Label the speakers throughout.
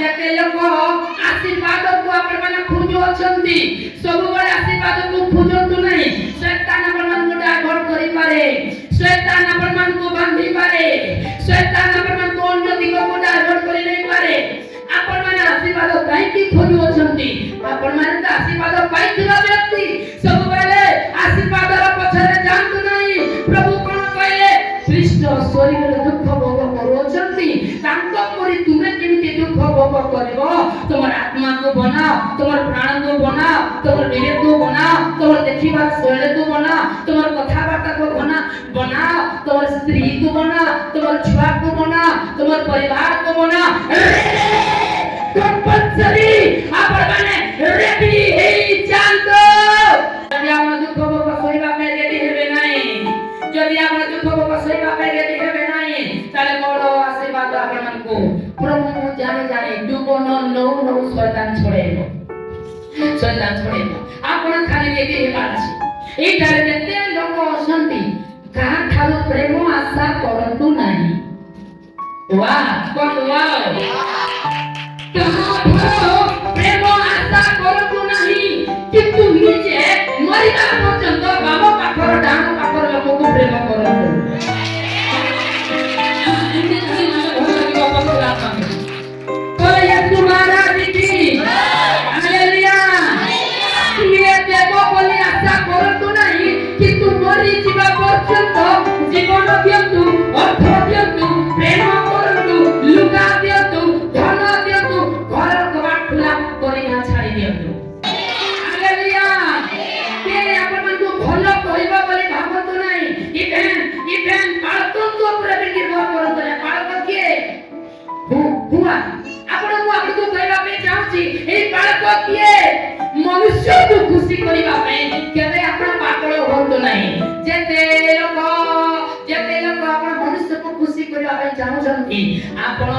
Speaker 1: जेते लोक आशीर्वाद को आपण माने खोजु अछंती सब बळे आशीर्वाद को खोजंतु नहीं शैतान आपण मान को डाइवर्ट करि पारे शैतान आपण मान को बांधी पारे शैतान आपण मान को अन्य दिग को डाइवर्ट करि नै पारे आपण माने आशीर्वाद काई की खोजु अछंती आपण माने त आशीर्वाद पाइथिबा व्यक्ति सब बळे आशीर्वाद र पछरे जानतु नहीं प्रभु कोन कहले ख्रीष्ट शरीर रे दुख भोग करूछंती तांको परि तुमे केमिति दुख भोग करबो तोमर आत्मा को बनाओ तोमर प्राण को बनाओ तोमर विवेक को बनाओ तोमर देखिबा शैली को बनाओ तोमर कथा वार्ता को बनाओ तोमर स्त्री को बनाओ तोमर छुआ को बनाओ तोमर परिवार को बनाओ कंपल्सरी आपण माने रेडी हे जानतो जदि आपण दुख भोग करिबा पे रेडी हेबे नाही जदि आपण दुख भोग करिबा पे रेडी हेबे नाही ताले बड़ आशीर्वाद आपण मन को प्रभु जाने जाने दुबन नो नो शैतान छोड़ेबो आपण खाली रेडी हेबा अछि ए ताले जते लोक असंती कहा ठालो प्रेम आशा करंतु नाही वाह प्रेम आशा करतु नहीं किंतु निजे मरिबा पर्यंत बाबा पाखर डान पाखर लोक को प्रेम करतु कोई तुम्हारा दीदी हालेलुया ये देव बोली आशा करतु नहीं किंतु मरि जीवा पर्यंत जीवन दियंतु अर्थ दियंतु प्रेम करतु लुगा दियंतु धन दियंतु घर कबाट खुला करिना छाड़ी दियंतु हालेलुया के आपण मन को भलो कहबा बोली भाबतु नहीं इभेन बाळको को प्रभु निर्भर करतु नहीं बाळको के हुआ आपण को कहबा पे चाहूची ए बाळको के मनुष्य को खुशी करिबा पे केबे आपण पागल होतो नहीं जेते लोक आपण मनुष्य को खुशी करिबा पे चाहूचंती आपण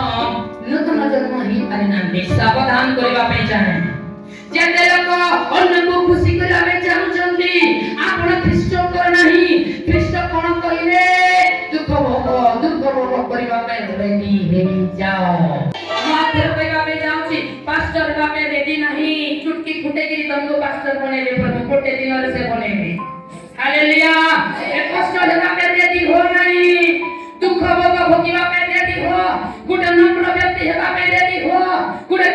Speaker 1: नूतन जन्म ही परिणाम सावधान करिबा पे चाहे जेते लोक अन्य को खुशी करिबा पे चाहूचंती आपण ख्रीष्ट कर नहीं ख्रीष्ट कोन कहिले दुख भोग करिबा पे रेडी हे जाओ मात्र करिबा पे जाउची पास्टर बापे रेडी नहीं चुटकी फुटेगी तुमको पास्टर बनेबे प्रभु कोटे दिन रे से बनेबे हालेलुया ए कष्ट हेबा पे रेडी हो नहीं दुख भोग भोगिबा पे रेडी हो गुटे नम्र व्यक्ति हेबा पे रेडी हो गुटे